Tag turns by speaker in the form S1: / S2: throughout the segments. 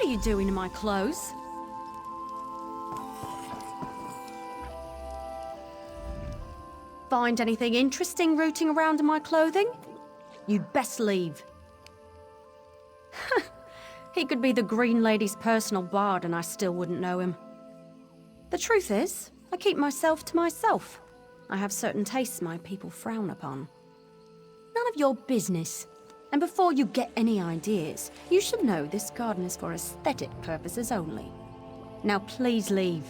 S1: are you doing to my clothes? Find anything interesting rooting around in my clothing? You'd best leave. He could be the Green Lady's personal bard and I still wouldn't know him. The truth is, I keep myself to myself. I have certain tastes my people frown upon. None of your business. And before you get any ideas, you should know this garden is for aesthetic purposes only. Now please leave.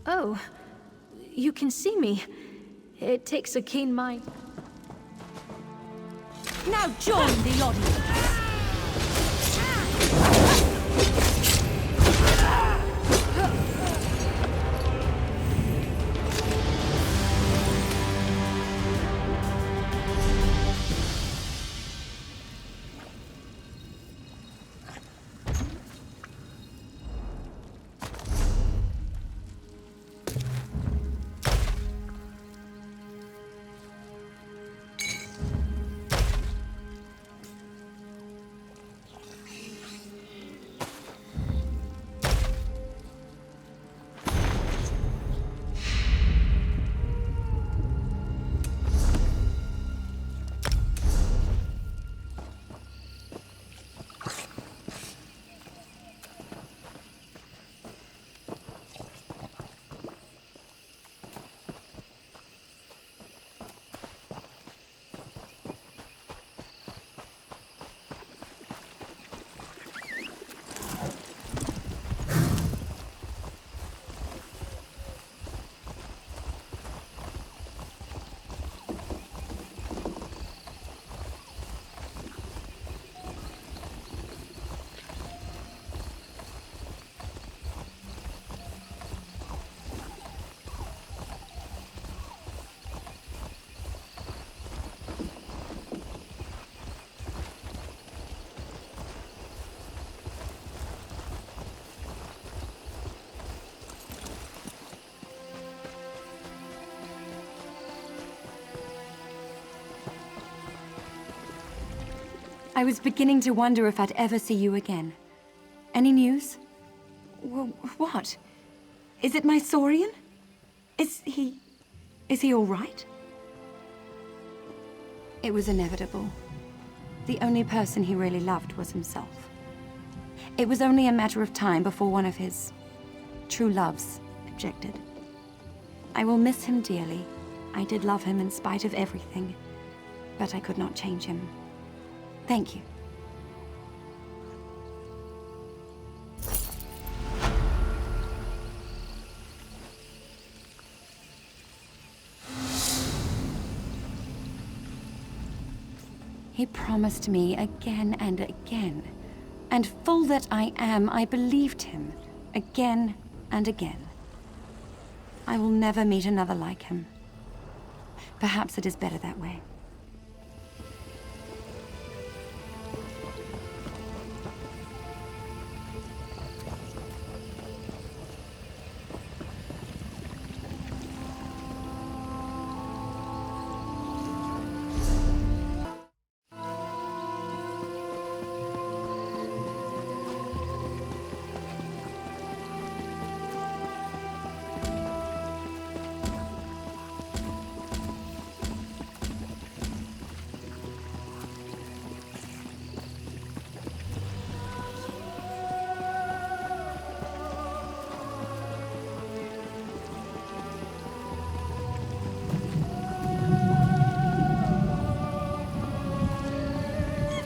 S1: Oh, you can see me. It takes a keen mind. Now join the audience!
S2: I was beginning to wonder if I'd ever see you again. Any news? What? Is it my Saurian? Is he all right? It was inevitable. The only person he really loved was himself. It was only a matter of time before one of his true loves objected. I will miss him dearly. I did love him in spite of everything, but I could not change him. Thank you. He promised me again and again. And fool that I am, I believed him again and again. I will never meet another like him. Perhaps it is better that way.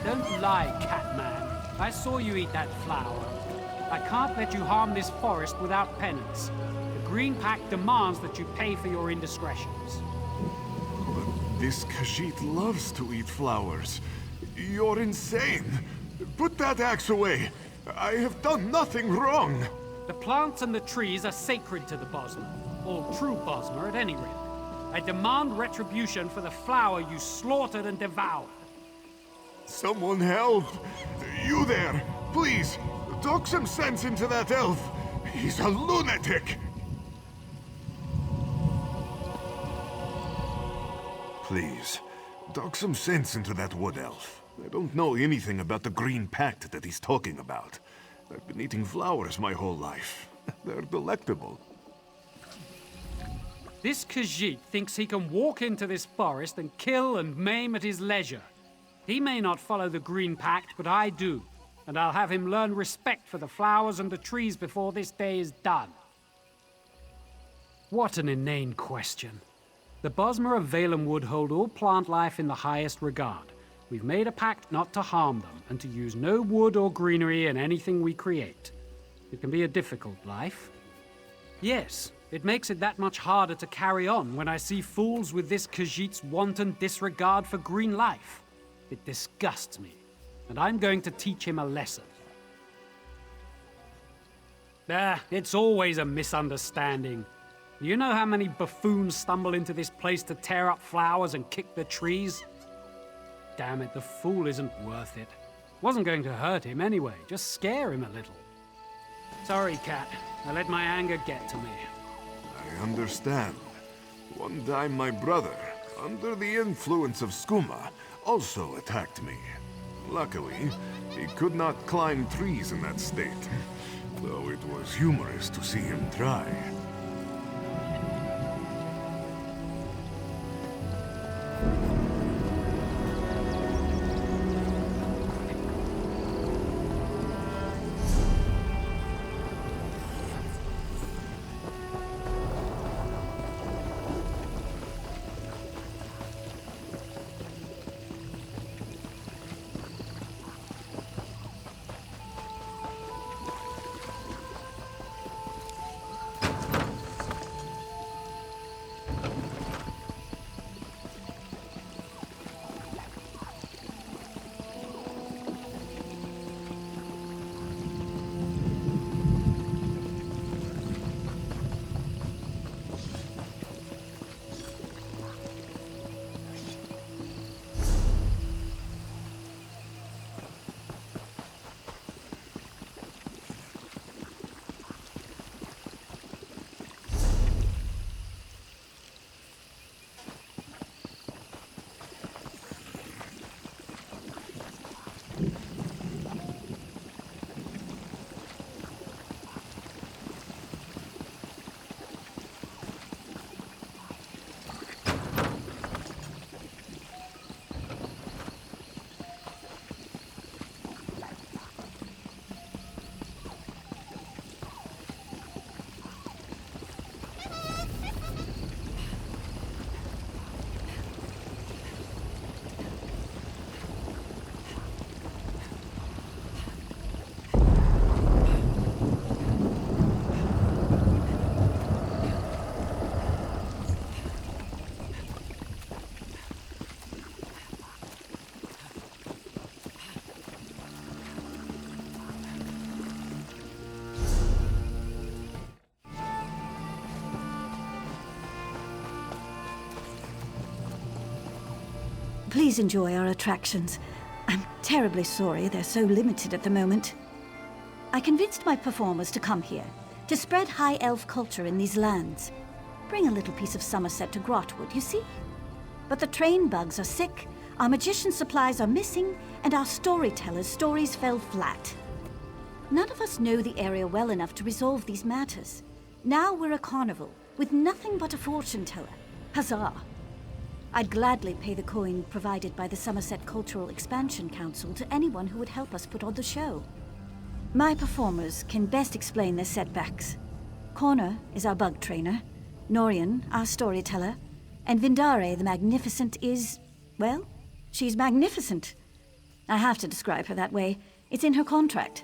S3: Don't lie, Catman. I saw you eat that flower. I can't let you harm this forest without penance. The Green Pact demands that you pay for your indiscretions.
S4: But this Khajiit loves to eat flowers. You're insane. Put that axe away. I have done nothing wrong.
S3: The plants and the trees are sacred to the Bosmer. All true Bosmer, at any rate. I demand retribution for the flower you slaughtered and devoured.
S4: Someone help! You there! Please! Talk some sense into that elf! He's a lunatic! Please, talk some sense into that wood elf. I don't know anything about the Green Pact that he's talking about. I've been eating flowers my whole life. They're delectable.
S3: This Khajiit thinks he can walk into this forest and kill and maim at his leisure. He may not follow the Green Pact, but I do. And I'll have him learn respect for the flowers and the trees before this day is done. What an inane question. The Bosmer of Valenwood hold all plant life in the highest regard. We've made a pact not to harm them, and to use no wood or greenery in anything we create. It can be a difficult life. Yes, it makes it that much harder to carry on when I see fools with this Khajiit's wanton disregard for green life. It disgusts me, and I'm going to teach him a lesson. It's always a misunderstanding. Do you know how many buffoons stumble into this place to tear up flowers and kick the trees? Damn it, the fool isn't worth it. Wasn't going to hurt him anyway, just scare him a little. Sorry, Cat. I let my anger get to me.
S4: I understand. One time my brother, under the influence of skooma, also attacked me. Luckily, he could not climb trees in that state, though it was humorous to see him try.
S5: Please enjoy our attractions. I'm terribly sorry they're so limited at the moment. I convinced my performers to come here, to spread high elf culture in these lands. Bring a little piece of Somerset to Grotwood, you see? But the train bugs are sick, our magician supplies are missing, and our storytellers' stories fell flat. None of us know the area well enough to resolve these matters. Now we're a carnival, with nothing but a fortune teller. Huzzah! I'd gladly pay the coin provided by the Somerset Cultural Expansion Council to anyone who would help us put on the show. My performers can best explain their setbacks. Connor is our bug trainer, Norian, our storyteller, and Vindare the Magnificent is, well, she's magnificent. I have to describe her that way. It's in her contract.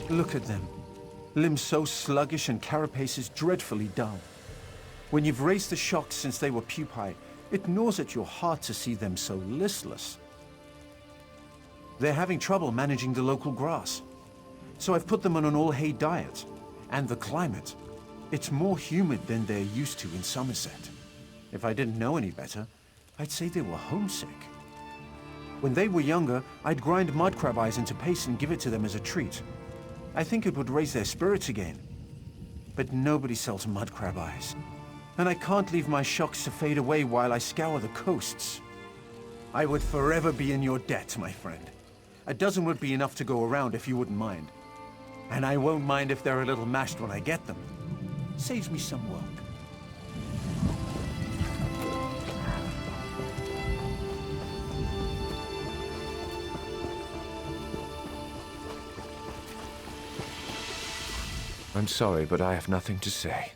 S6: Look at them. Limbs so sluggish and carapaces dreadfully dull. When you've raised the shocks since they were pupae, it gnaws at your heart to see them so listless. They're having trouble managing the local grass. So I've put them on an all-hay diet. And the climate. It's more humid than they're used to in Somerset. If I didn't know any better, I'd say they were homesick. When they were younger, I'd grind mud crab eyes into paste and give it to them as a treat. I think it would raise their spirits again. But nobody sells mud crab eyes. And I can't leave my shocks to fade away while I scour the coasts. I would forever be in your debt, my friend. A dozen would be enough to go around if you wouldn't mind. And I won't mind if they're a little mashed when I get them. Saves me some work.
S7: I'm sorry, but I have nothing to say.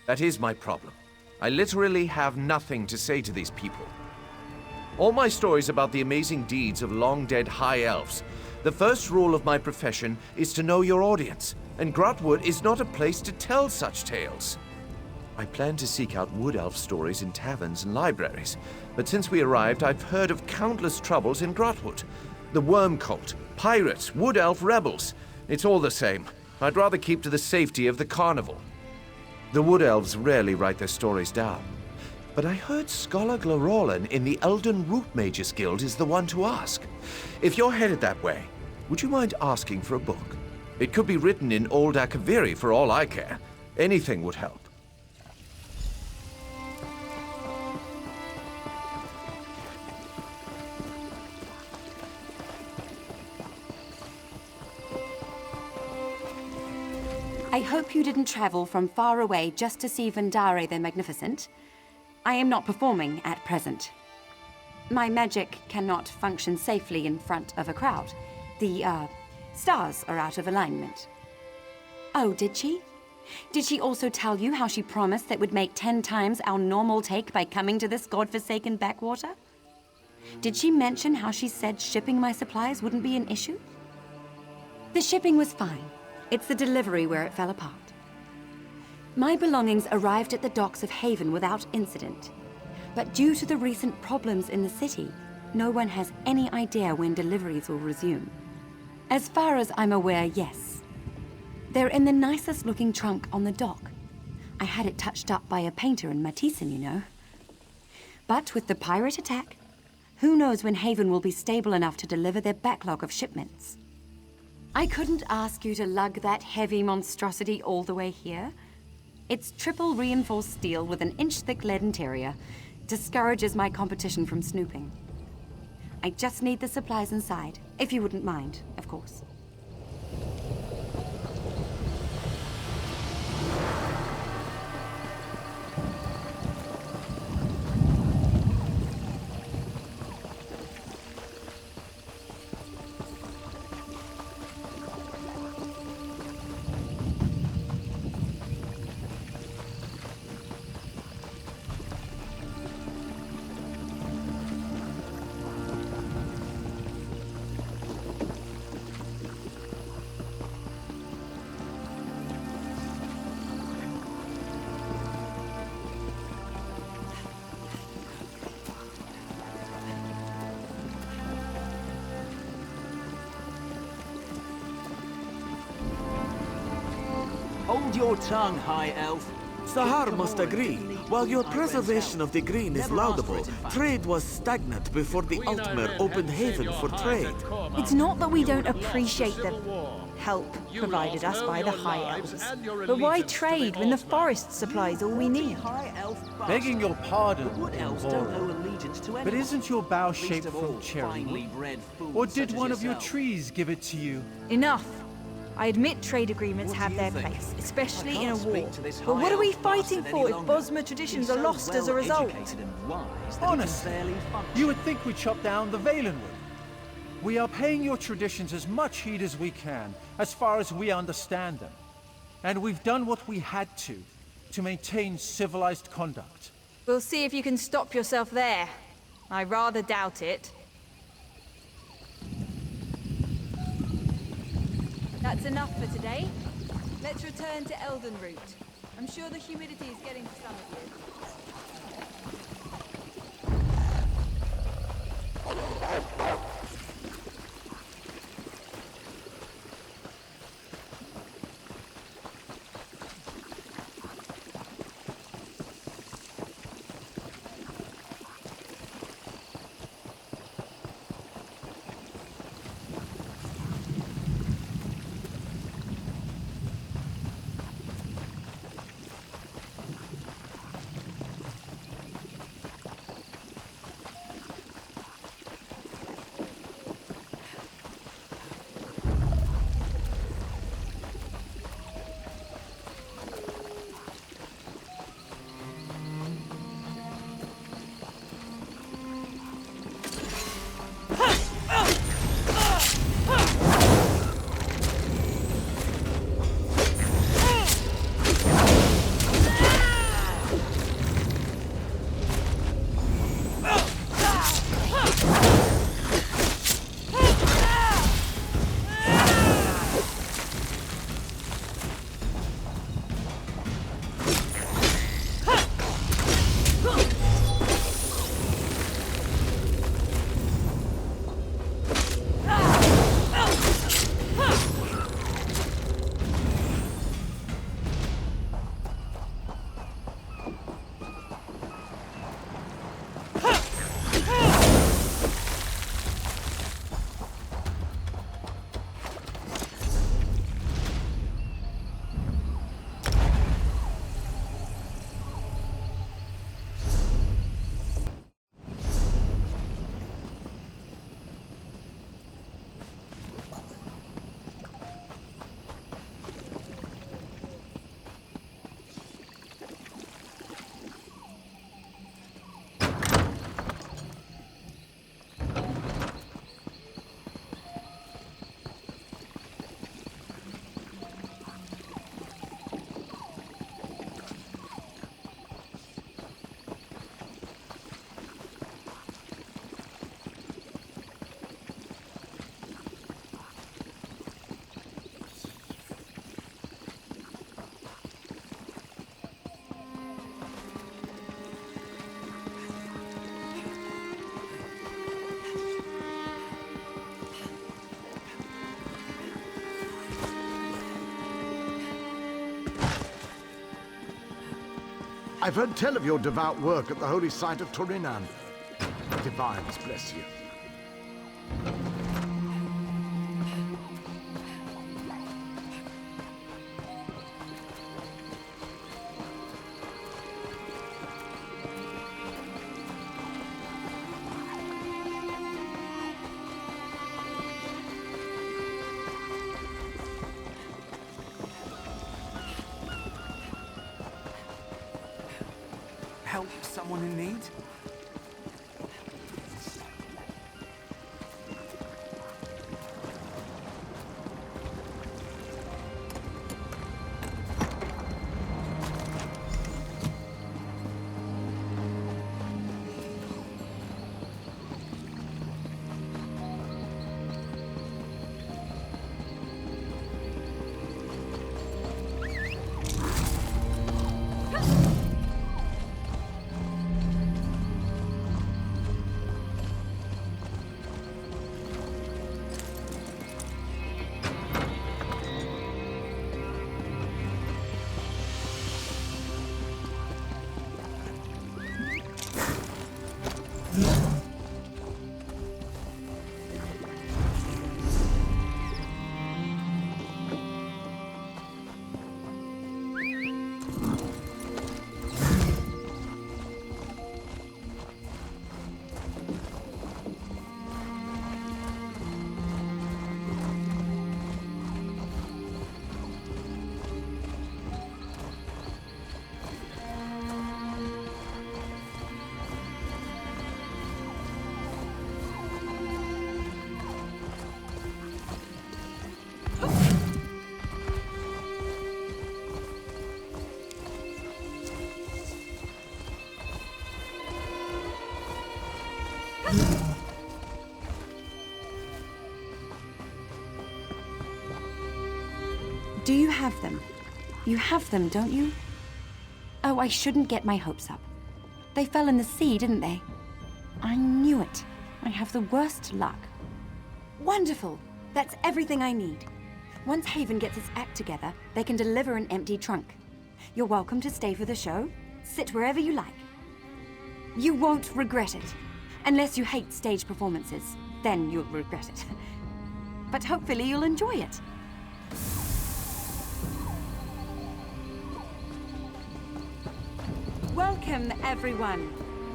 S7: That is my problem. I literally have nothing to say to these people. All my stories about the amazing deeds of long-dead high elves, the first rule of my profession is to know your audience, and Grotwood is not a place to tell such tales. I plan to seek out wood elf stories in taverns and libraries, but since we arrived, I've heard of countless troubles in Grotwood. The worm cult, pirates, wood elf rebels. It's all the same. I'd rather keep to the safety of the carnival. The wood elves rarely write their stories down. But I heard Scholar Glorolan in the Elden Root Mages Guild is the one to ask. If you're headed that way, would you mind asking for a book? It could be written in Old Akaviri for all I care. Anything would help.
S2: I hope you didn't travel from far away just to see Vindare the Magnificent. I am not performing at present. My magic cannot function safely in front of a crowd. The, stars are out of alignment. Oh, did she? Did she also tell you how she promised that would make 10 times our normal take by coming to this godforsaken backwater? Did she mention how she said shipping my supplies wouldn't be an issue? The shipping was fine. It's the delivery where it fell apart. My belongings arrived at the docks of Haven without incident. But due to the recent problems in the city, no one has any idea when deliveries will resume. As far as I'm aware, yes. They're in the nicest looking trunk on the dock. I had it touched up by a painter in Matissan, you know. But with the pirate attack, who knows when Haven will be stable enough to deliver their backlog of shipments. I couldn't ask you to lug that heavy monstrosity all the way here. It's triple reinforced steel with an inch-thick lead interior. Discourages my competition from snooping. I just need the supplies inside, if you wouldn't mind, of course.
S8: Hold your tongue, High Elf.
S9: Sahar must agree. While your preservation of the green is laudable, trade was stagnant before the Altmer opened haven for trade.
S10: It's not that we don't appreciate the help provided us by the High Elves. But why trade when the forest supplies all we need?
S6: Begging your pardon,
S8: Wood elves don't owe allegiance to anyone.
S6: but isn't your bow shaped
S8: Least of all,
S6: from cherry
S8: finely
S6: wood?
S8: bred fools
S6: Or
S8: such
S6: did
S8: as
S6: one of your
S8: yourself.
S6: trees give it to you?
S10: Enough. I admit trade agreements
S8: What
S10: have
S8: do you
S10: their
S8: think?
S10: place, especially
S8: I
S10: in a
S8: can't
S10: war.
S8: speak to this
S10: But what
S8: high
S10: are we
S8: elf
S10: fighting
S8: bastard
S10: for
S8: any
S10: if
S8: longer.
S10: Bosmer traditions
S8: He's
S10: are
S8: so
S10: lost as a
S8: well
S10: result?
S8: educated and wise that he can
S6: Honestly,
S8: barely function.
S6: you would think we'd chop down the Valenwood. We are paying your traditions as much heed as we can, as far as we understand them. And we've done what we had to maintain civilized conduct.
S10: We'll see if you can stop yourself there. I rather doubt it. That's enough for today. Let's return to Elden route. I'm sure the humidity is getting to some of you.
S11: I've heard tell of your devout work at the holy site of Torinan. The divines bless you.
S9: Help someone in need?
S2: You have them. You have them, don't you? Oh, I shouldn't get my hopes up. They fell in the sea, didn't they? I knew it. I have the worst luck. Wonderful! That's everything I need. Once Haven gets its act together, they can deliver an empty trunk. You're welcome to stay for the show. Sit wherever you like. You won't regret it. Unless you hate stage performances. Then you'll regret it. But hopefully you'll enjoy it. Welcome, everyone.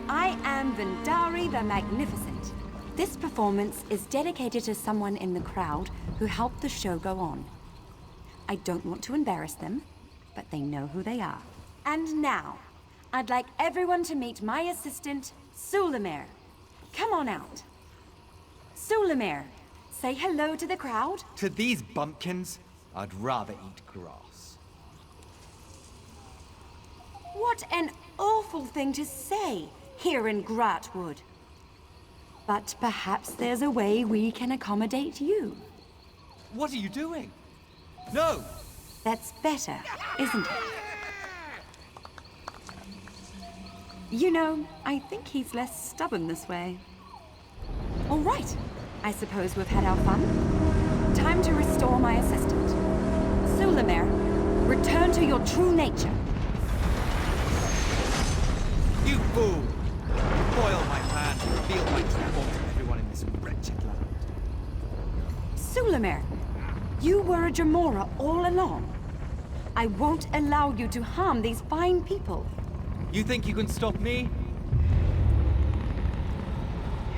S2: I am Vendari the Magnificent. This performance is dedicated to someone in the crowd who helped the show go on. I don't want to embarrass them, but they know who they are. And now, I'd like everyone to meet my assistant, Sulamir. Come on out. Sulamir, say hello to the crowd.
S12: To these bumpkins, I'd rather eat grass.
S2: What an awful thing to say here in Gratwood. But perhaps there's a way we can accommodate you.
S12: What are you doing? No!
S2: That's better, isn't it? You know, I think he's less stubborn this way. All right, I suppose we've had our fun. Time to restore my assistant. Sulamir, return to your true nature.
S12: You fool! You foiled my plan to reveal my true form to everyone in this wretched land.
S2: Sulamir, you were a Jamora all along. I won't allow you to harm these fine people.
S12: You think you can stop me?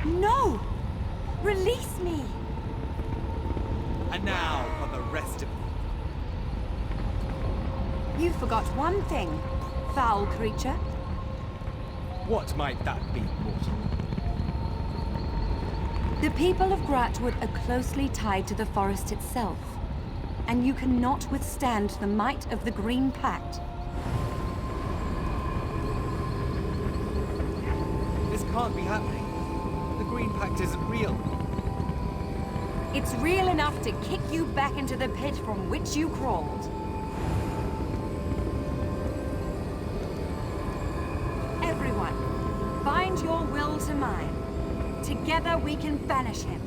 S2: No! Release me!
S12: And now for the rest of you.
S2: You forgot one thing, foul creature.
S12: What might that be, mortal?
S2: The people of Gratwood are closely tied to the forest itself, and you cannot withstand the might of the Green Pact.
S12: This can't be happening. The Green Pact isn't real.
S2: It's real enough to kick you back into the pit from which you crawled. Everyone, bind your will to mine. Together we can banish him.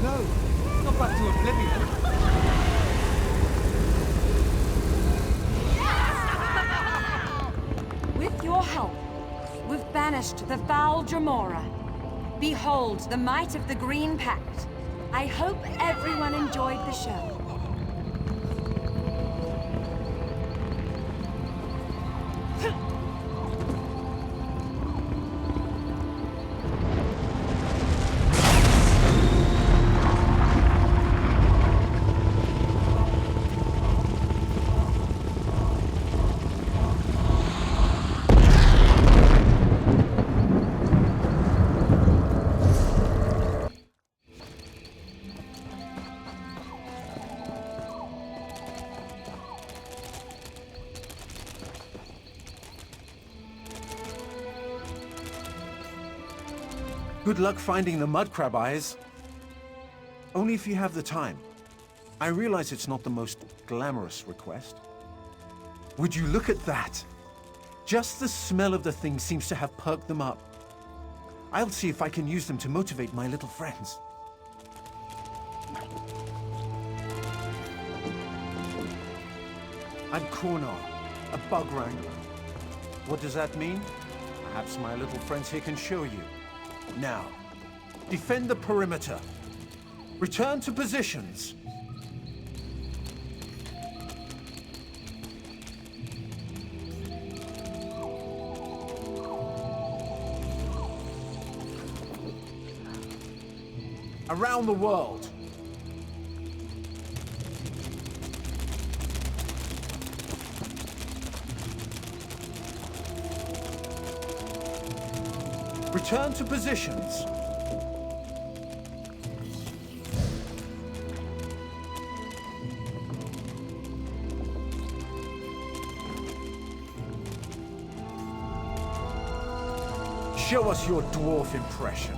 S12: No, not back to oblivion.
S2: With your help, we've banished the foul Jamora. Behold the might of the Green Pact. I hope everyone enjoyed the show.
S6: Good luck finding the mud crab eyes. Only if you have the time. I realize it's not the most glamorous request. Would you look at that? Just the smell of the thing seems to have perked them up. I'll see if I can use them to motivate my little friends. I'm Kornar, a bug wrangler. What does that mean? Perhaps my little friends here can show you. Now, defend the perimeter. Return to positions. Around the world. Return to positions. Show us your dwarf impression.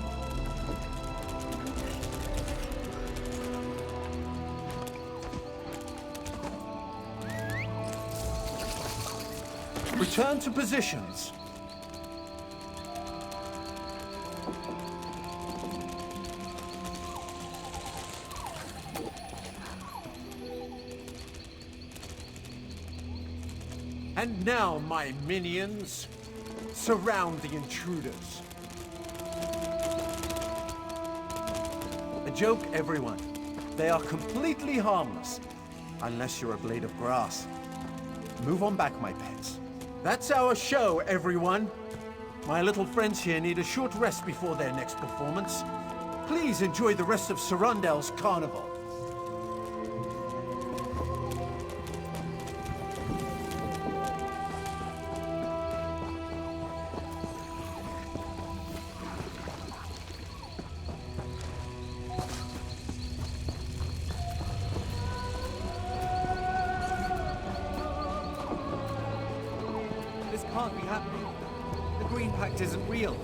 S6: Return to positions. And now, my minions, surround the intruders. A joke, everyone. They are completely harmless, unless you're a blade of grass. Move on back, my pets. That's our show, everyone. My little friends here need a short rest before their next performance. Please enjoy the rest of Sarundel's carnival.
S12: This can't be happening. The Green Pact isn't real.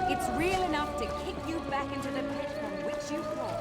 S2: It's real enough to kick you back into the pit from which you crawled.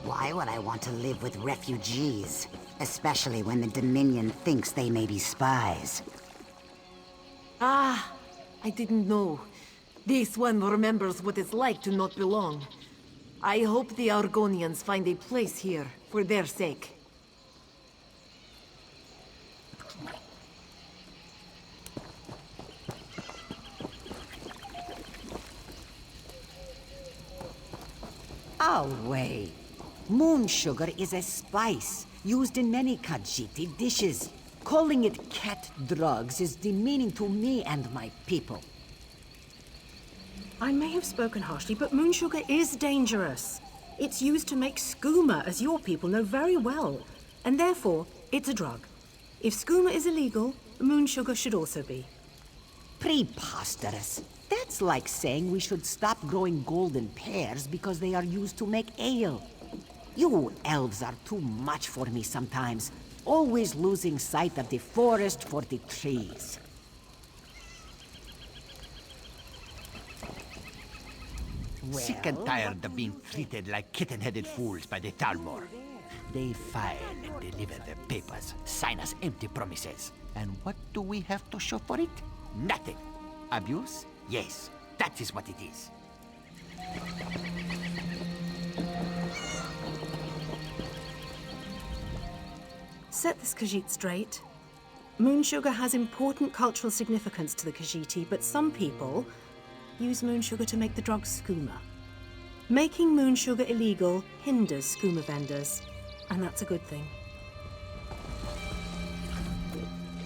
S13: Why would I want to live with refugees? Especially when the Dominion thinks they may be spies.
S14: Ah, I didn't know. This one remembers what it's like to not belong. I hope the Argonians find a place here, for their sake.
S13: Away. Moon sugar is a spice used in many Khajiiti dishes. Calling it cat drugs is demeaning to me and my people.
S15: I may have spoken harshly, but moon sugar is dangerous. It's used to make skooma, as your people know very well. And therefore, it's a drug. If skooma is illegal, moon sugar should also be.
S13: Preposterous. That's like saying we should stop growing golden pears because they are used to make ale. You elves are too much for me sometimes, always losing sight of the forest for the trees.
S16: Sick and tired of being treated like kitten-headed fools by the Talmor. They file and deliver their papers, sign us empty promises. And what do we have to show for it? Nothing. Abuse? Yes, that is what it is.
S15: Set this Khajiit straight. Moon sugar has important cultural significance to the Khajiiti, but some people use moon sugar to make the drug skooma. Making moon sugar illegal hinders skooma vendors, and that's a good thing.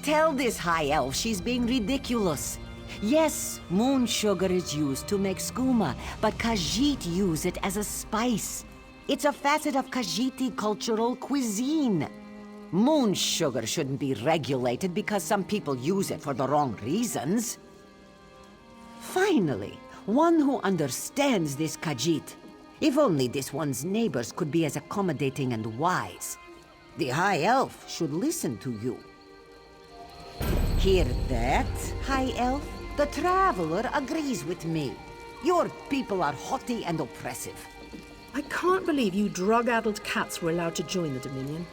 S13: Tell this high elf she's being ridiculous. Yes, moon sugar is used to make skooma, but Khajiit use it as a spice. It's a facet of Khajiiti cultural cuisine. Moon sugar shouldn't be regulated because some people use it for the wrong reasons. Finally, one who understands this Khajiit. If only this one's neighbors could be as accommodating and wise. The High Elf should listen to you. Hear that, High Elf? The Traveler agrees with me. Your people are haughty and oppressive.
S15: I can't believe you drug-addled cats were allowed to join the Dominion.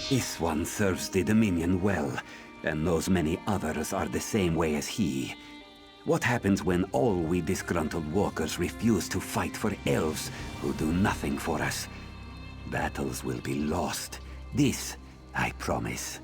S17: This one serves the Dominion well, and knows many others are the same way as he. What happens when all we disgruntled walkers refuse to fight for elves who do nothing for us? battles will be lost. This, I promise.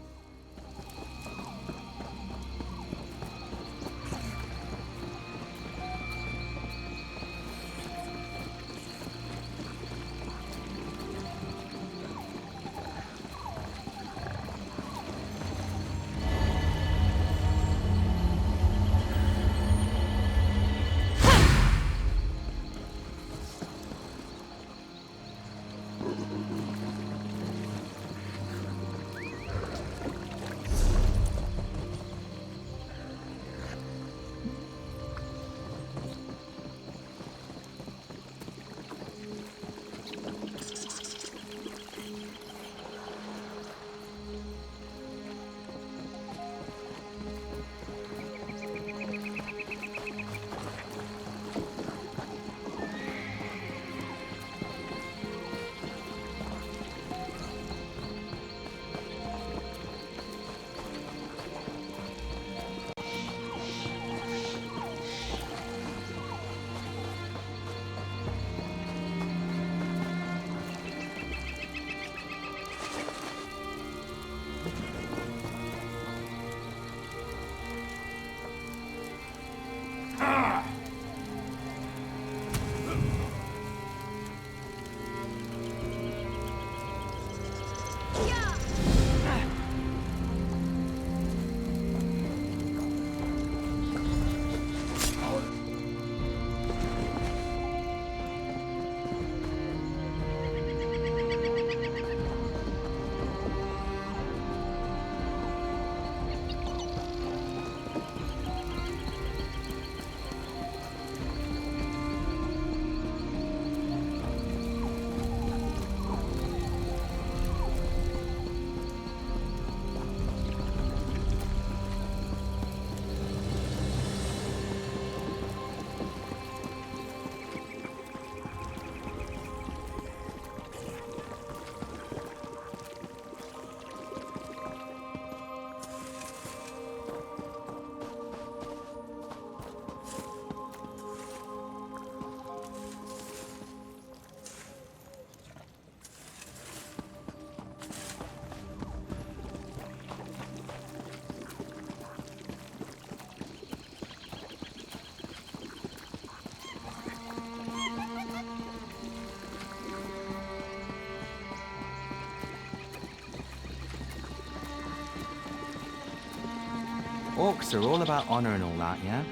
S12: Orcs are all about honor and all that, yeah?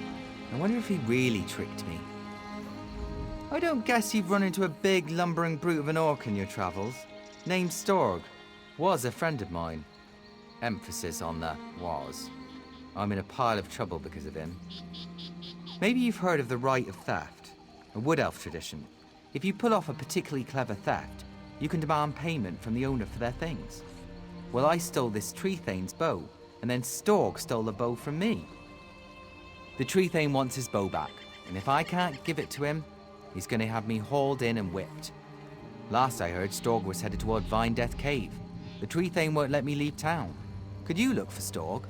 S12: I wonder if he really tricked me. I don't guess you've run into a big, lumbering brute of an orc in your travels. Named Storg. Was a friend of mine. Emphasis on the was. I'm in a pile of trouble because of him. Maybe you've heard of the Rite of Theft, a wood elf tradition. If you pull off a particularly clever theft, you can demand payment from the owner for their things. Well, I stole this tree thane's bow, and then Storg stole the bow from me. The tree thane wants his bow back, and if I can't give it to him, he's gonna have me hauled in and whipped. Last I heard, Storg was headed toward Vine Death Cave. The tree thane won't let me leave town. Could you look for Storg?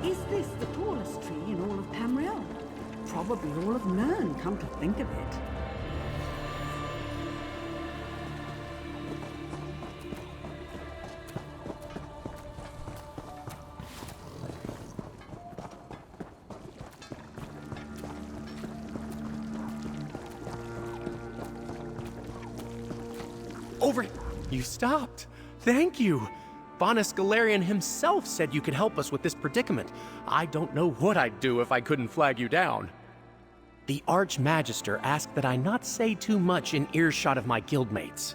S18: Is this the tallest tree in all of Tamriel? Probably all of Nirn, come to think of it.
S19: Over! You stopped! Thank you! Bonus Galarian himself said you could help us with this predicament. I don't know what I'd do if I couldn't flag you down. The Archmagister asked that I not say too much in earshot of my guildmates.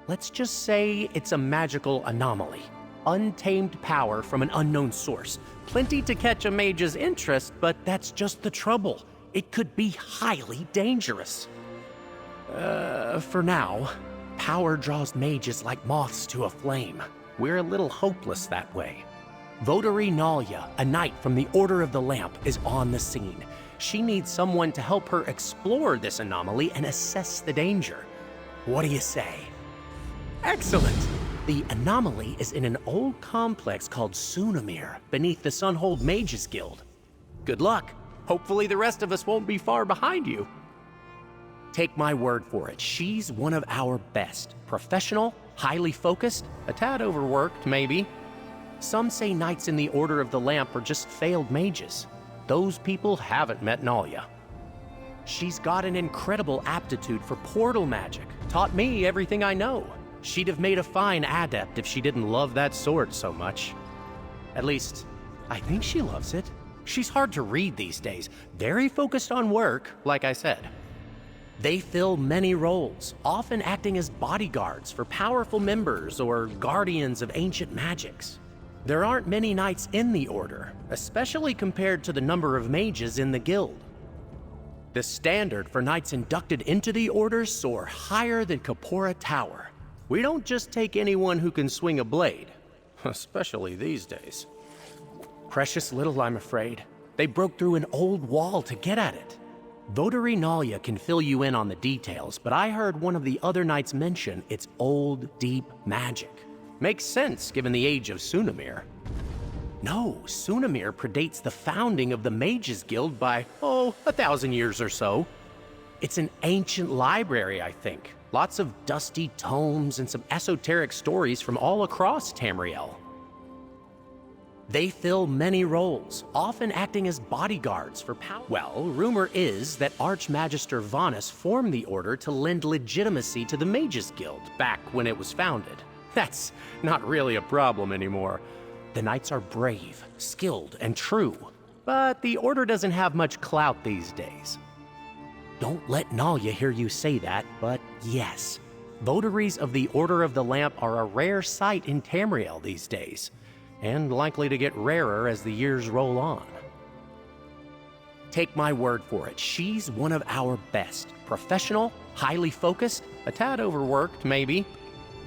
S19: Let's just say it's a magical anomaly. Untamed power from an unknown source. Plenty to catch a mage's interest, but that's just the trouble. It could be highly dangerous. For now, power draws mages like moths to a flame. We're a little hopeless that way. Votary Nalia, a knight from the Order of the Lamp, is on the scene. She needs someone to help her explore this anomaly and assess the danger. What do you say? Excellent! The anomaly is in an old complex called Sunamir, beneath the Sunhold Mages Guild. Good luck. Hopefully the rest of us won't be far behind you. Take my word for it, she's one of our best. Professional, highly focused, a tad overworked, maybe. Some say knights in the Order of the Lamp are just failed mages. Those people haven't met Nalia. She's got an incredible aptitude for portal magic. Taught me everything I know. She'd have made a fine adept if she didn't love that sword so much. At least, I think she loves it. She's hard to read these days. Very focused on work, like I said. They fill many roles, often acting as bodyguards for powerful members or guardians of ancient magics. There aren't many knights in the Order, especially compared to the number of mages in the guild. The standard for knights inducted into the Order soar higher than Kapora Tower. We don't just take anyone who can swing a blade, especially these days. Precious little, I'm afraid. They broke through an old wall to get at it. Votary Nalia can fill you in on the details, but I heard one of the other knights mention it's old, deep magic. Makes sense, given the age of Sunamir. No, Sunamir predates the founding of the Mages Guild by, 1,000 years or so. It's an ancient library, I think. Lots of dusty tomes and some esoteric stories from all across Tamriel. They fill many roles, often acting as bodyguards for power. Well, rumor is that Archmagister Vanus formed the Order to lend legitimacy to the Mages Guild back when it was founded. That's not really a problem anymore. The knights are brave, skilled, and true, but the Order doesn't have much clout these days. Don't let Nalia hear you say that, but yes, votaries of the Order of the Lamp are a rare sight in Tamriel these days, and likely to get rarer as the years roll on. Take my word for it, she's one of our best. Professional, highly focused, a tad overworked, maybe.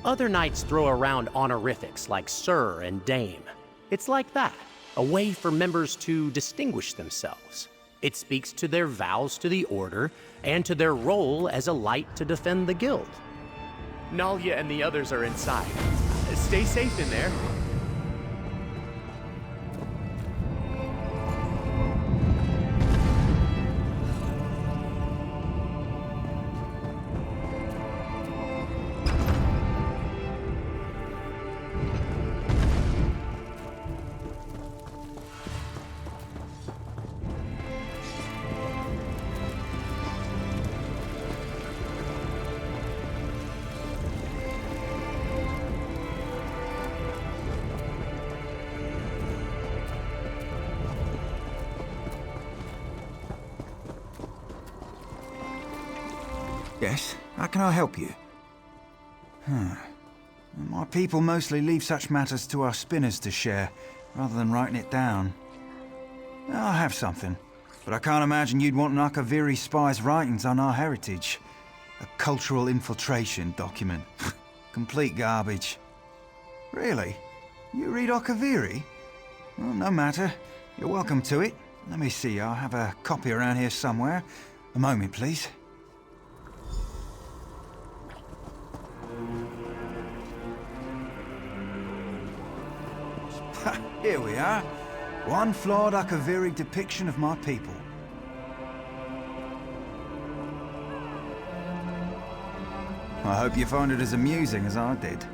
S19: Other knights throw around honorifics like Sir and Dame. It's like that, a way for members to distinguish themselves. It speaks to their vows to the Order and to their role as a light to defend the guild. Nalia and the others are inside. Stay safe in there.
S20: Yes, how can I help you? My people mostly leave such matters to our spinners to share, rather than writing it down. I have something, but I can't imagine you'd want an Akaviri spy's writings on our heritage. A cultural infiltration document. Complete garbage. Really? You read Akaviri? Well, no matter. You're welcome to it. Let me see, I'll have a copy around here somewhere. A moment, please. Here we are. One flawed Akaviri depiction of my people. I hope you find it as amusing as I did.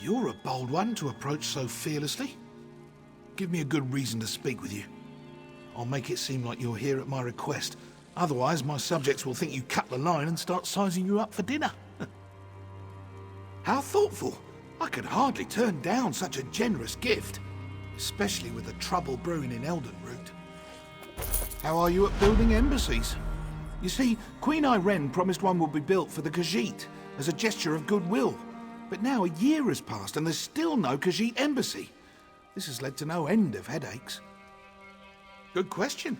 S11: You're a bold one to approach so fearlessly. Give me a good reason to speak with you. I'll make it seem like you're here at my request. Otherwise, my subjects will think you cut the line and start sizing you up for dinner. How thoughtful. I could hardly turn down such a generous gift, especially with the trouble brewing in Elden route. How are you at building embassies? You see, Queen Irene promised one would be built for the Khajiit as a gesture of goodwill. But now a year has passed and there's still no Khajiit embassy. This has led to no end of headaches. Good question.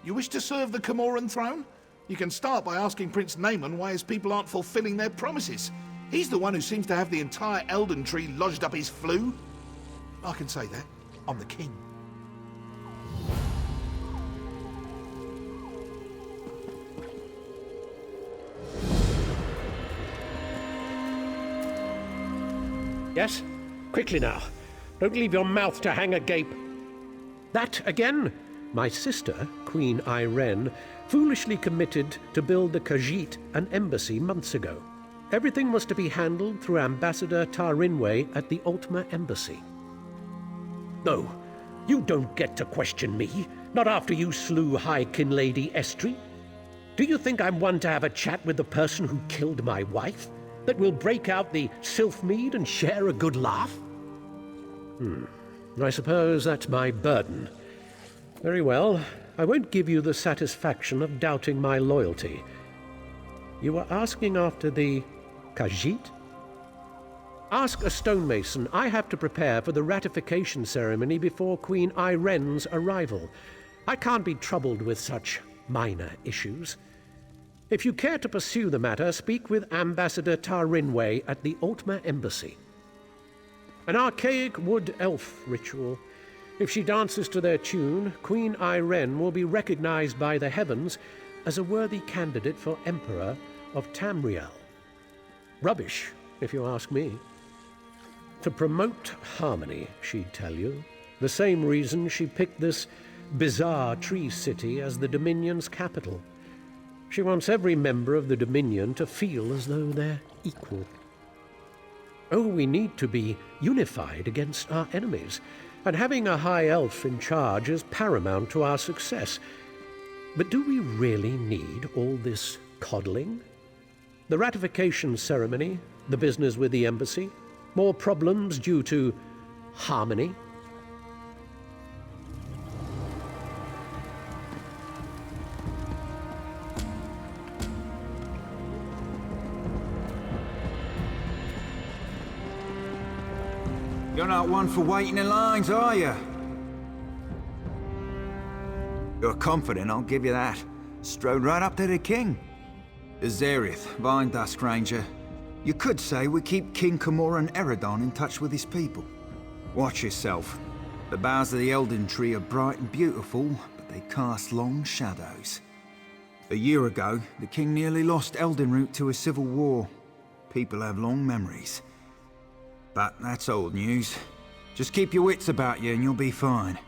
S11: You wish to serve the Comoran throne? You can start by asking Prince Naaman why his people aren't fulfilling their promises. He's the one who seems to have the entire Elden tree lodged up his flue. I can say that. I'm the king.
S21: Yes? Quickly now. Don't leave your mouth to hang agape. That again? My sister, Queen Irene, foolishly committed to build the Khajiit an embassy months ago. Everything was to be handled through Ambassador Tarinwe at the Ultima Embassy. No, you don't get to question me, not after you slew High Kin Lady Estri. Do you think I'm one to have a chat with the person who killed my wife? That we'll break out the Sylphmead and share a good laugh? I suppose that's my burden. Very well, I won't give you the satisfaction of doubting my loyalty. You were asking after the Khajiit? Ask a stonemason. I have to prepare for the ratification ceremony before Queen Irene's arrival. I can't be troubled with such minor issues. If you care to pursue the matter, speak with Ambassador Tarinwe at the Ultima Embassy. An archaic wood elf ritual. If she dances to their tune, Queen Irene will be recognized by the heavens as a worthy candidate for Emperor of Tamriel. Rubbish, if you ask me. To promote harmony, she'd tell you. The same reason she picked this bizarre tree city as the Dominion's capital. She wants every member of the Dominion to feel as though they're equal. Oh, we need to be unified against our enemies, and having a high elf in charge is paramount to our success. But do we really need all this coddling? The ratification ceremony, the business with the embassy, more problems due to harmony.
S20: You're not one for waiting in lines, are you? You're confident, I'll give you that. Strode right up to the king. Azerith, Vine Dusk Ranger. You could say we keep King Kimura and Eridon in touch with his people. Watch yourself. The boughs of the elden tree are bright and beautiful, but they cast long shadows. A year ago, the king nearly lost Eldenroot to a civil war. People have long memories. But that's old news. Just keep your wits about you and you'll be fine.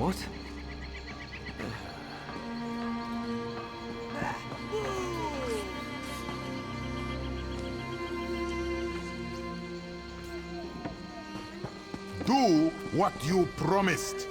S20: What?
S1: Do what you promised.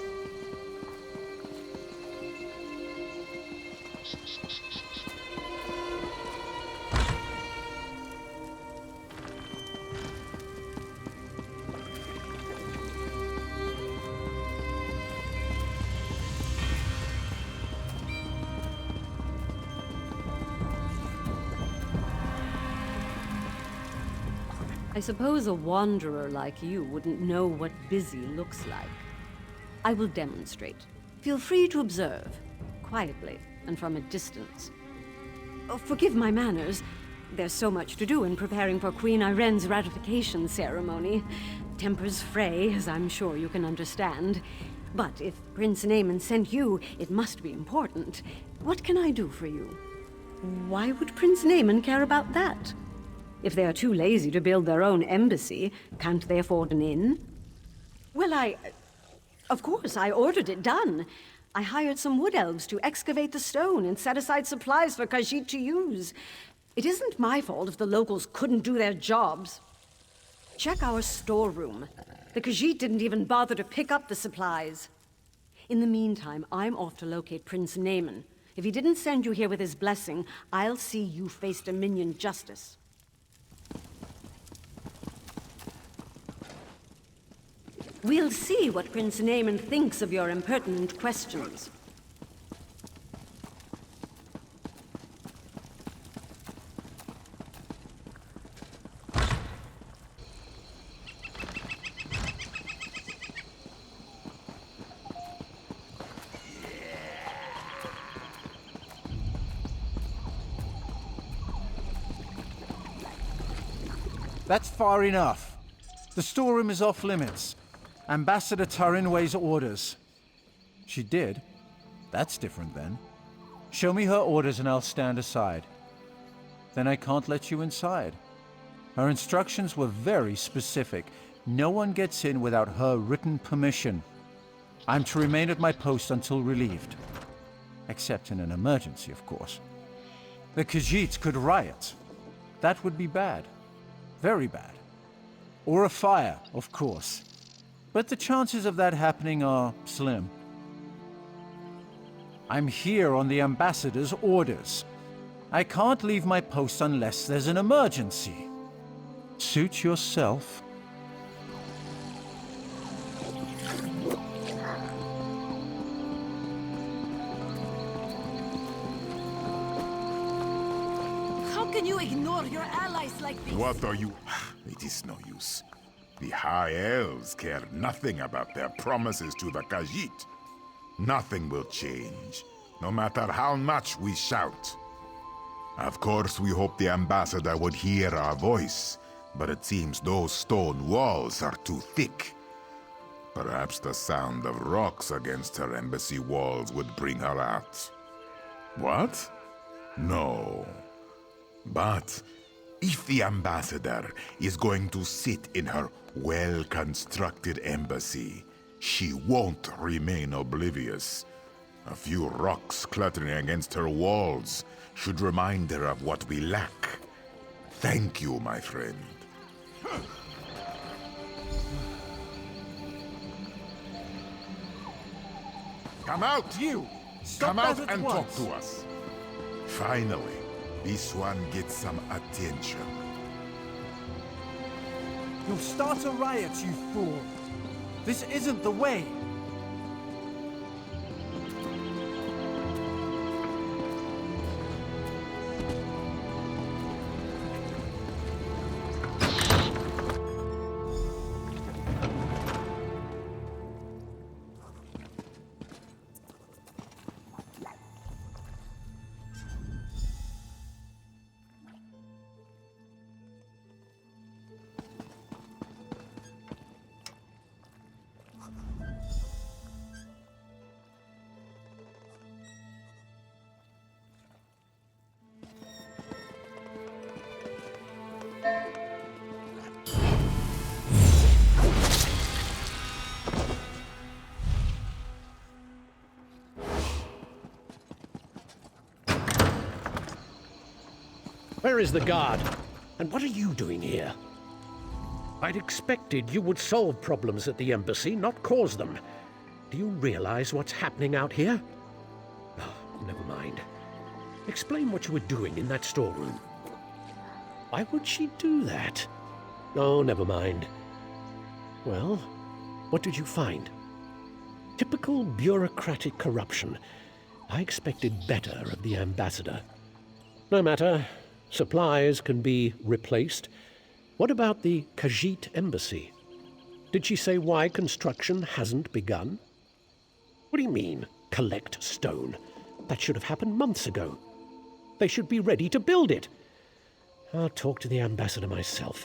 S22: I suppose a wanderer like you wouldn't know what busy looks like. I will demonstrate. Feel free to observe, quietly and from a distance. Oh, forgive my manners. There's so much to do in preparing for Queen Iren's ratification ceremony. Tempers fray, as I'm sure you can understand. But if Prince Naaman sent you, it must be important. What can I do for you? Why would Prince Naaman care about that? If they are too lazy to build their own embassy, can't they afford an inn? Well, of course, I ordered it done. I hired some wood elves to excavate the stone and set aside supplies for Khajiit to use. It isn't my fault if the locals couldn't do their jobs. Check our storeroom. The Khajiit didn't even bother to pick up the supplies. In the meantime, I'm off to locate Prince Naaman. If he didn't send you here with his blessing, I'll see you face Dominion justice. We'll see what Prince Naaman thinks of your impertinent questions.
S6: That's far enough. The storeroom is off limits. Ambassador Tarin weighs orders. She did? That's different then. Show me her orders and I'll stand aside. Then I can't let you inside. Her instructions were very specific. No one gets in without her written permission. I'm to remain at my post until relieved. Except in an emergency, of course. The Khajiits could riot. That would be bad. Very bad. Or a fire, of course. But the chances of that happening are slim. I'm here on the ambassador's orders. I can't leave my post unless there's an emergency. Suit yourself.
S14: can you ignore your allies like this?
S1: What are you... It is no use. The High Elves care nothing about their promises to the Khajiit. Nothing will change, no matter how much we shout. Of course, we hope the Ambassador would hear our voice, but it seems those stone walls are too thick. Perhaps the sound of rocks against her embassy walls would bring her out. What? No. But if the Ambassador is going to sit in her well-constructed embassy, she won't remain oblivious. A few rocks cluttering against her walls should remind her of what we lack. Thank you, my friend. Come out, you! Come out and talk to us. Finally, this one gets some attention.
S6: You'll start a riot, you fool! This isn't the way!
S21: Where is the guard? And what are you doing here? I'd expected you would solve problems at the embassy, not cause them. Do you realize what's happening out here? Oh, never mind. Explain what you were doing in that storeroom. Why would she do that? Oh, never mind. Well, what did you find? Typical bureaucratic corruption. I expected better of the ambassador. No matter. Supplies can be replaced. What about the Khajiit embassy? Did she say why construction hasn't begun? What do you mean, collect stone? That should have happened months ago. They should be ready to build it. I'll talk to the ambassador myself.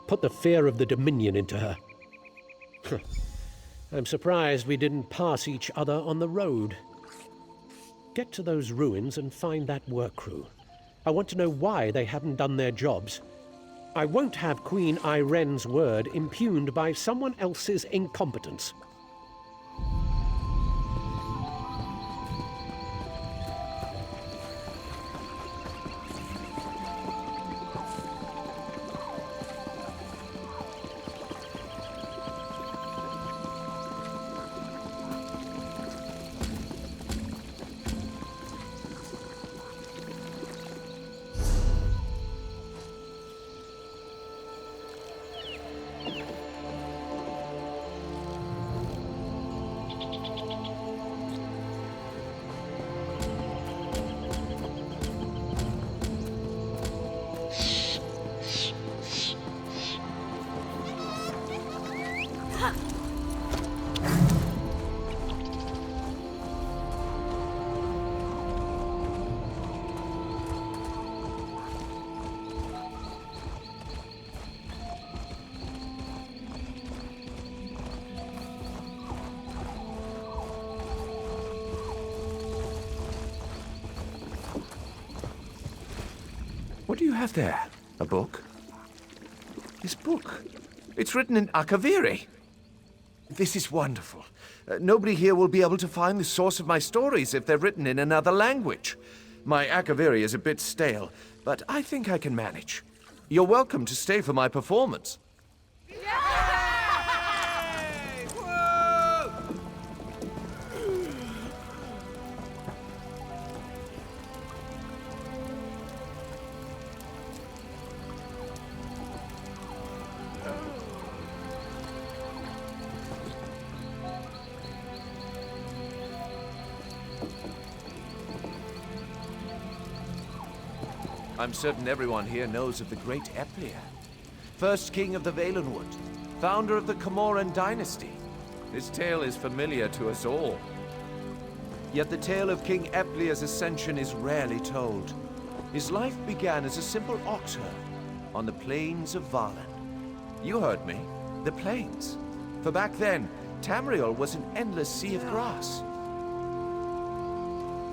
S21: Put the fear of the Dominion into her. I'm surprised we didn't pass each other on the road. Get to those ruins and find that work crew. I want to know why they haven't done their jobs. I won't have Queen Iren's word impugned by someone else's incompetence.
S7: What do you have there? A book? This book? It's written in Akaviri. This is wonderful. Nobody here will be able to find the source of my stories if they're written in another language. My Akaviri is a bit stale, but I think I can manage. You're welcome to stay for my performance. I'm certain everyone here knows of the great Eplir, first king of the Valenwood, founder of the Comoran dynasty. His tale is familiar to us all. Yet the tale of King Eplir's ascension is rarely told. His life began as a simple ox herd on the plains of Valen. You heard me, the plains. For back then, Tamriel was an endless sea of grass.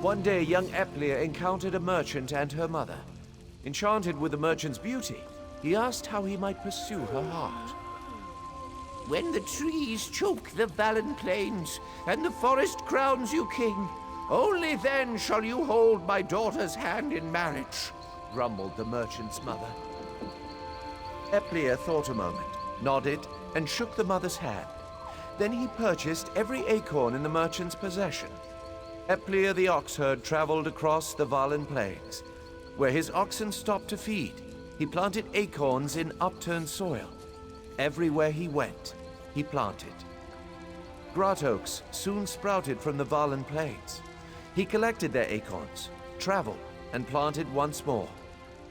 S7: One day, young Eplir encountered a merchant and her mother. Enchanted with the merchant's beauty, he asked how he might pursue her heart.
S3: When the trees choke the Valen plains, and the forest crowns you king, only then shall you hold my daughter's hand in marriage,
S7: grumbled the merchant's mother. Eplir thought a moment, nodded, and shook the mother's hand. Then he purchased every acorn in the merchant's possession. Eplir the oxherd traveled across the Valen plains. Where his oxen stopped to feed, he planted acorns in upturned soil. Everywhere he went, he planted. Grat oaks soon sprouted from the Valen plains. He collected their acorns, traveled, and planted once more.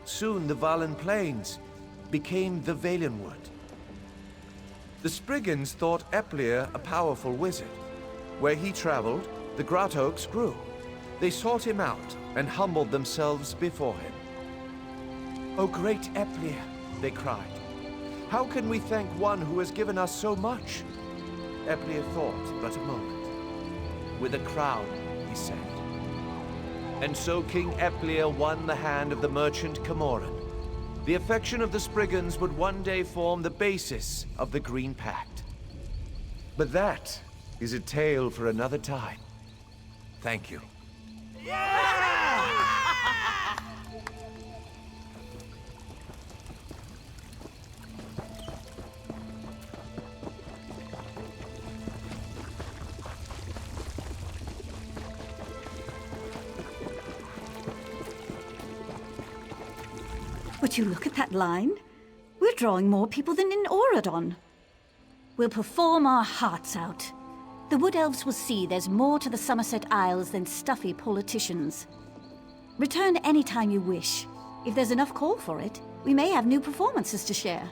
S7: Soon the Valen plains became the Valenwood. The Spriggans thought Eplir a powerful wizard. Where he traveled, the Grat oaks grew. They sought him out and humbled themselves before him. "O great Eplir," they cried, "how can we thank one who has given us so much?" Eplir thought but a moment. "With a crown," he said. And so King Eplir won the hand of the merchant Comoran. The affection of the Spriggans would one day form the basis of the Green Pact. But that is a tale for another time. Thank you.
S5: Would you look at that line? We're drawing more people than in Auradon. We'll perform our hearts out. The Wood Elves will see there's more to the Somerset Isles than stuffy politicians. Return any time you wish. If there's enough call for it, we may have new performances to share.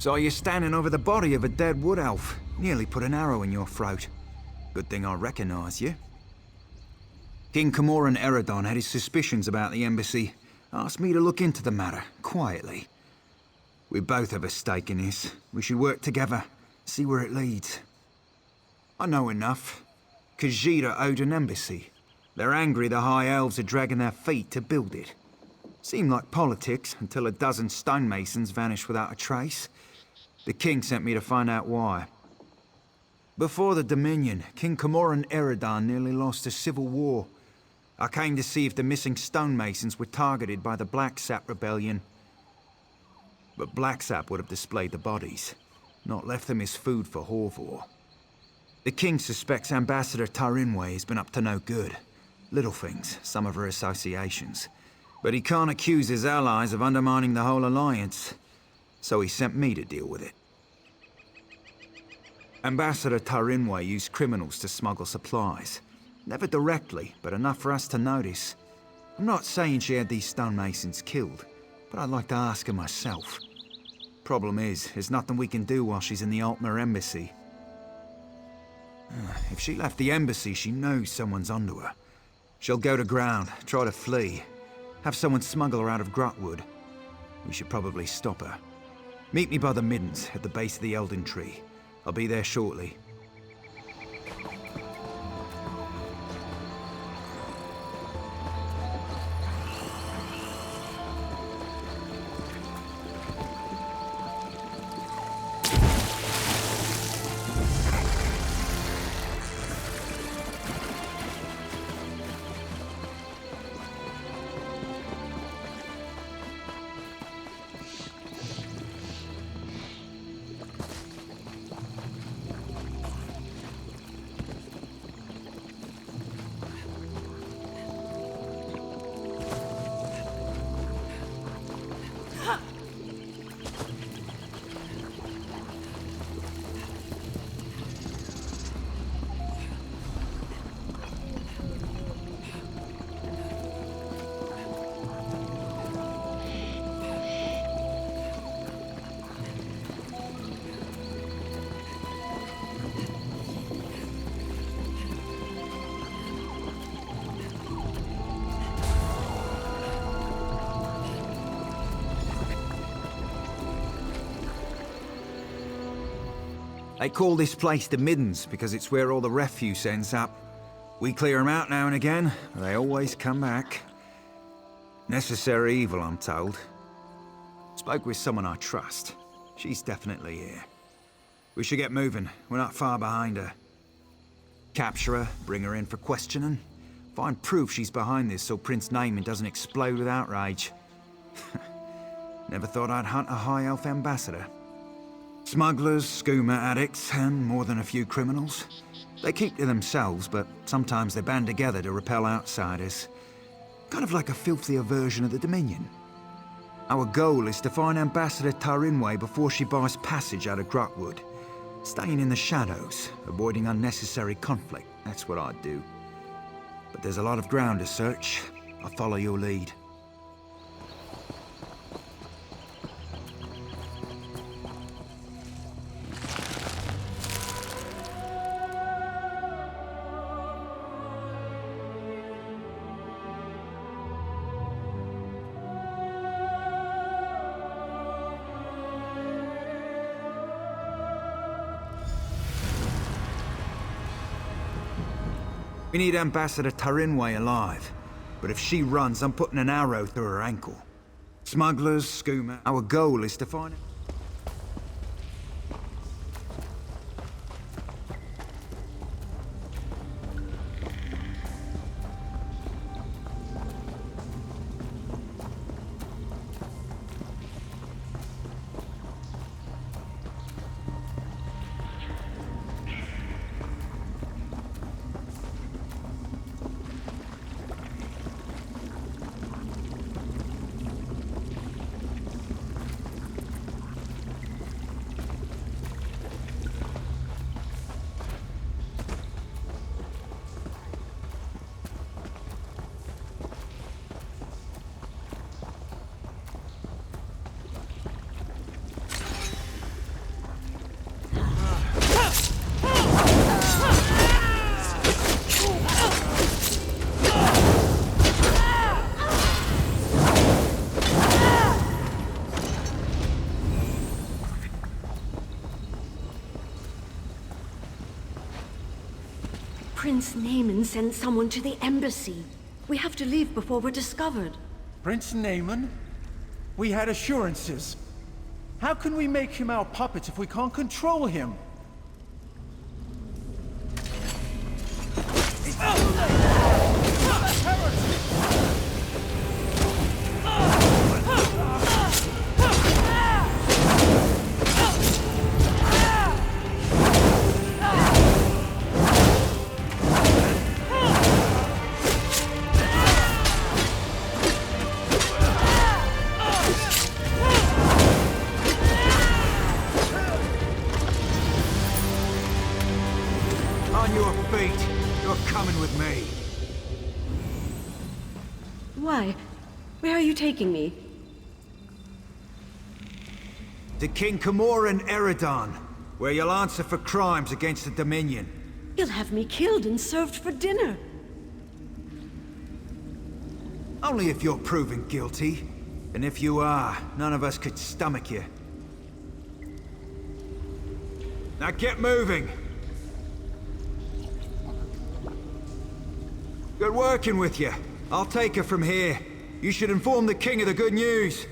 S20: Saw you standing over the body of a dead wood elf. Nearly put an arrow in your throat. Good thing I recognize you. King Comoran Eredon had his suspicions about the embassy. Asked me to look into the matter, quietly. We both have a stake in this. We should work together, see where it leads. I know enough. Khajiit owed an embassy. They're angry the High Elves are dragging their feet to build it. Seemed like politics until a dozen stonemasons vanished without a trace. The king sent me to find out why. Before the Dominion, King Comoran Eredon nearly lost a civil war. I came to see if the missing stonemasons were targeted by the Blacksap Rebellion. But Blacksap would have displayed the bodies. not left them his food for Horvor. The king suspects Ambassador Tarinwe has been up to no good. Little things, some of her associations. But he can't accuse his allies of undermining the whole alliance. So he sent me to deal with it. Ambassador Tarinwe used criminals to smuggle supplies. Never directly, but enough for us to notice. I'm not saying she had these stonemasons killed, but I'd like to ask her myself. Problem is, there's nothing we can do while she's in the Altmer embassy. If she left the embassy, she knows someone's onto her. She'll go to ground, try to flee, have someone smuggle her out of Grotwood. We should probably stop her. Meet me by the middens at the base of the elden tree. I'll be there shortly. They call this place the Middens because it's where all the refuse ends up. We clear them out now and again, but they always come back. Necessary evil, I'm told. Spoke with someone I trust. She's definitely here. We should get moving. We're not far behind her. Capture her, bring her in for questioning. Find proof she's behind this so Prince Naaman doesn't explode with outrage. Never thought I'd hunt a High Elf ambassador. Smugglers, skooma addicts, and more than a few criminals. They keep to themselves, but sometimes they band together to repel outsiders. Kind of like a filthier version of the Dominion. Our goal is to find Ambassador Tarinwe before she buys passage out of Grotwood. Staying in the shadows, avoiding unnecessary conflict, that's what I'd do. But there's a lot of ground to search. I'll follow your lead. We need Ambassador Tarinwe alive, but if she runs, I'm putting an arrow through her ankle. Smugglers, skooma, our goal is to find her.
S22: Prince Naaman sent someone to the embassy. We have to leave before we're discovered.
S6: Prince Naaman? We had assurances. How can we make him our puppet if we can't control him?
S20: On your feet. You're coming with me.
S22: Why? Where are you taking me?
S20: To King Camoran Eridan, where you'll answer for crimes against the Dominion.
S22: You'll have me killed and served for dinner.
S20: Only if you're proven guilty. And if you are, none of us could stomach you. Now get moving! Good working with you. I'll take her from here. You should inform the king of the good news.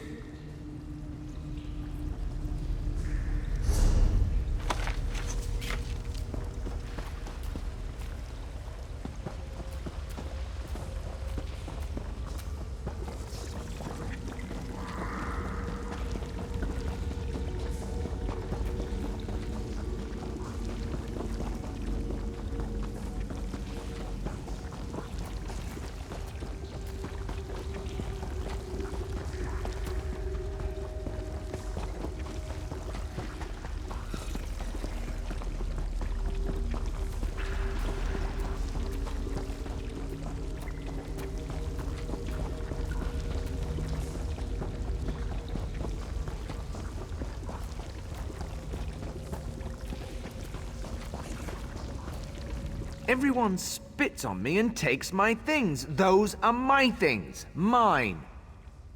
S7: Everyone spits on me and takes my things. Those are my things. Mine.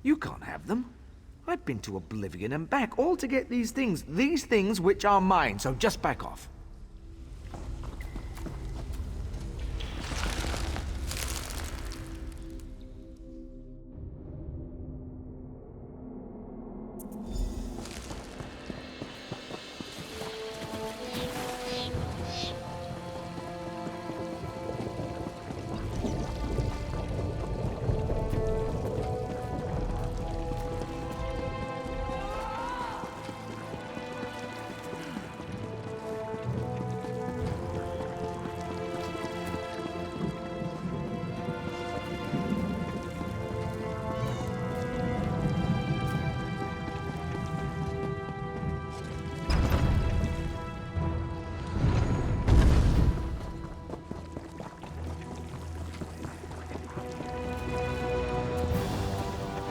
S7: You can't have them. I've been to Oblivion and back all to get these things. These things which are mine, so just back off.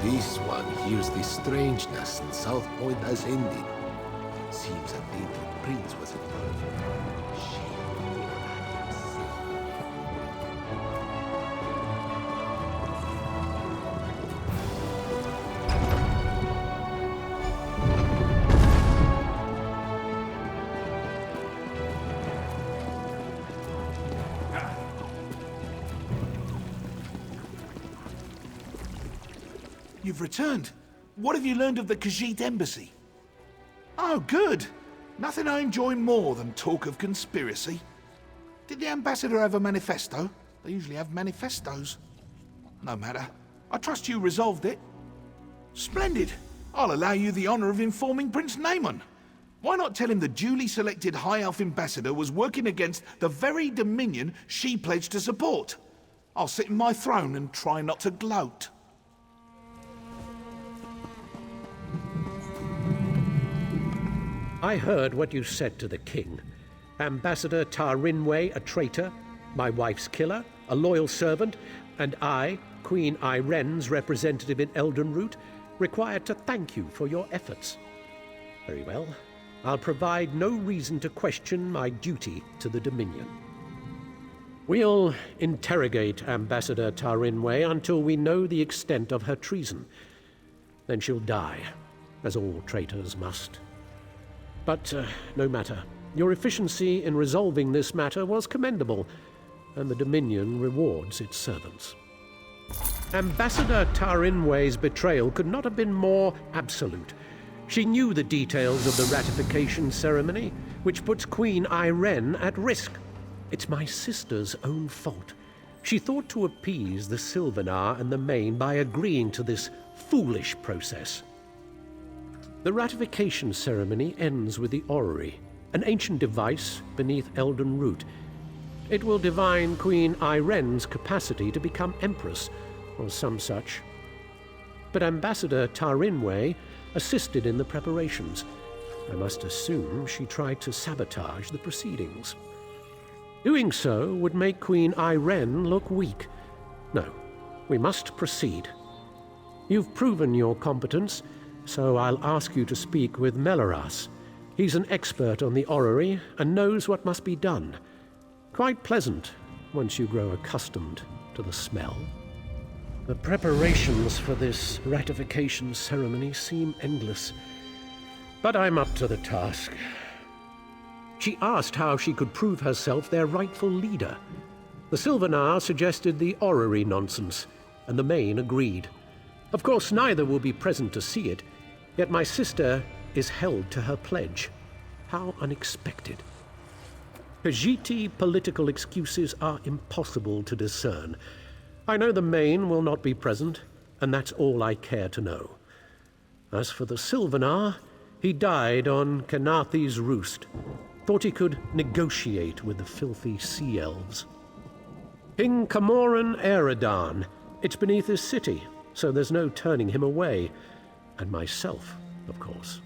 S3: This one hears the strangeness and South Point has ended. Seems a native prince was involved.
S11: You've returned. What have you learned of the Khajiit embassy? Oh, good. Nothing I enjoy more than talk of conspiracy. Did the ambassador have a manifesto? They usually have manifestos. No matter. I trust you resolved it. Splendid. I'll allow you the honor of informing Prince Naaman. Why not tell him the duly selected High Elf ambassador was working against the very dominion she pledged to support? I'll sit in my throne and try not to gloat.
S21: I heard what you said to the king. Ambassador Tarinwe, a traitor, my wife's killer, a loyal servant, and I, Queen Iren's representative in Eldenroot, required to thank you for your efforts. Very well. I'll provide no reason to question my duty to the Dominion. We'll interrogate Ambassador Tarinwe until we know the extent of her treason. Then she'll die, as all traitors must. But no matter. Your efficiency in resolving this matter was commendable, and the Dominion rewards its servants. Ambassador Tarinwe's betrayal could not have been more absolute. She knew the details of the ratification ceremony, which puts Queen Iren at risk. It's my sister's own fault. She thought to appease the Sylvanar and the Main by agreeing to this foolish process. The ratification ceremony ends with the orrery, an ancient device beneath Eldenroot. It will divine Queen Iren's capacity to become Empress, or some such. But Ambassador Tarinwe assisted in the preparations. I must assume she tried to sabotage the proceedings. Doing so would make Queen Irene look weak. No, we must proceed. You've proven your competence, so I'll ask you to speak with Melaras. He's an expert on the orrery and knows what must be done. Quite pleasant once you grow accustomed to the smell. The preparations for this ratification ceremony seem endless, but I'm up to the task. She asked how she could prove herself their rightful leader. The Sylvanar suggested the orrery nonsense, and the Main agreed. Of course, neither will be present to see it, yet my sister is held to her pledge. How unexpected. Khajiiti political excuses are impossible to discern. I know the Main will not be present, and that's all I care to know. As for the Sylvanar, he died on Kenathi's roost. Thought he could negotiate with the filthy sea elves. King Camoran Eredan. It's beneath his city, so there's no turning him away. And myself, of course.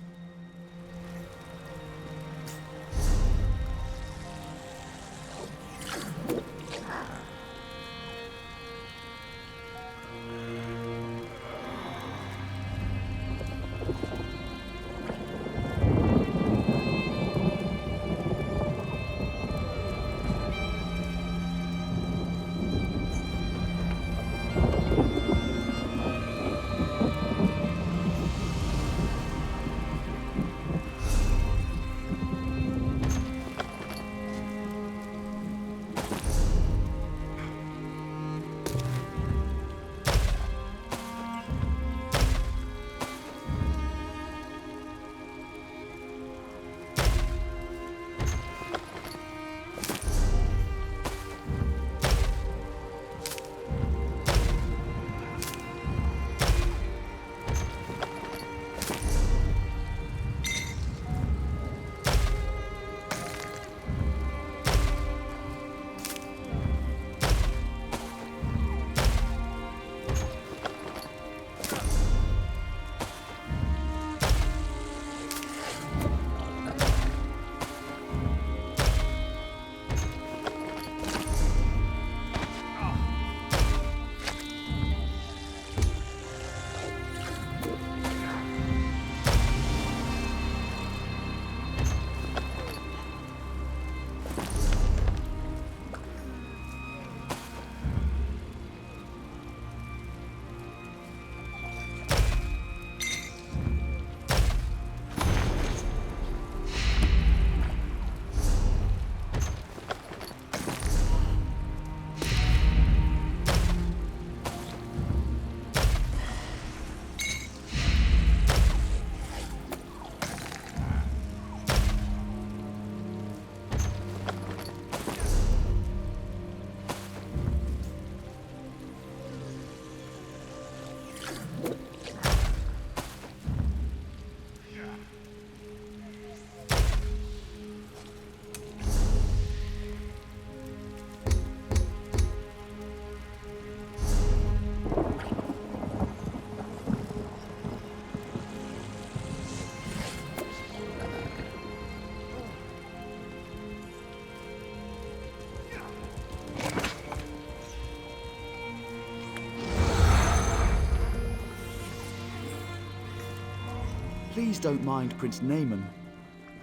S4: Please don't mind Prince Naaman.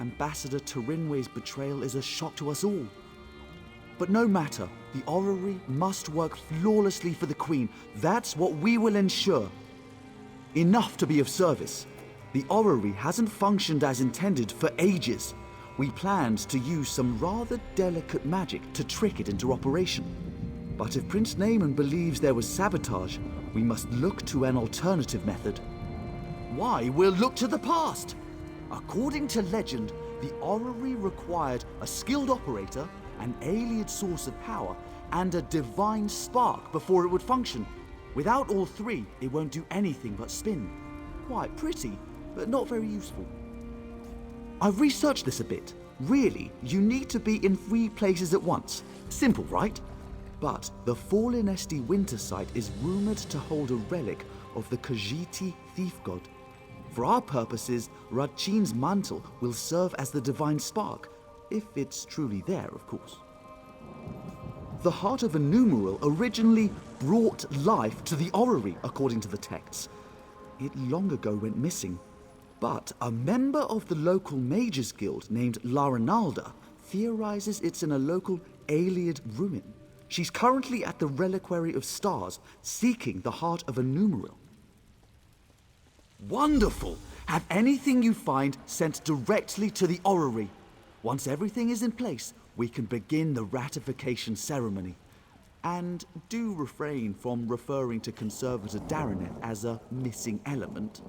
S4: Ambassador Turinwe's betrayal is a shock to us all. But no matter, the orrery must work flawlessly for the Queen. That's what we will ensure. Enough to be of service. The orrery hasn't functioned as intended for ages. We planned to use some rather delicate magic to trick it into operation. But if Prince Naaman believes there was sabotage, we must look to an alternative method. Why, we'll look to the past. According to legend, the orrery required a skilled operator, an alien source of power, and a divine spark before it would function. Without all three, it won't do anything but spin. Quite pretty, but not very useful. I've researched this a bit. Really, you need to be in 3 places at once. Simple, right? But the Fallen Esti Winter site is rumored to hold a relic of the Khajiiti thief god. For our purposes, Radchin's mantle will serve as the divine spark, if it's truly there, of course. The heart of a numeral originally brought life to the orrery, according to the texts. It long ago went missing, but a member of the local mages guild named Laranalda theorizes it's in a local Aeliad ruin. She's currently at the Reliquary of Stars, seeking the heart of a numeral. Wonderful! Have anything you find sent directly to the orrery. Once everything is in place, we can begin the ratification ceremony. And do refrain from referring to Conservator Darenet as a missing element.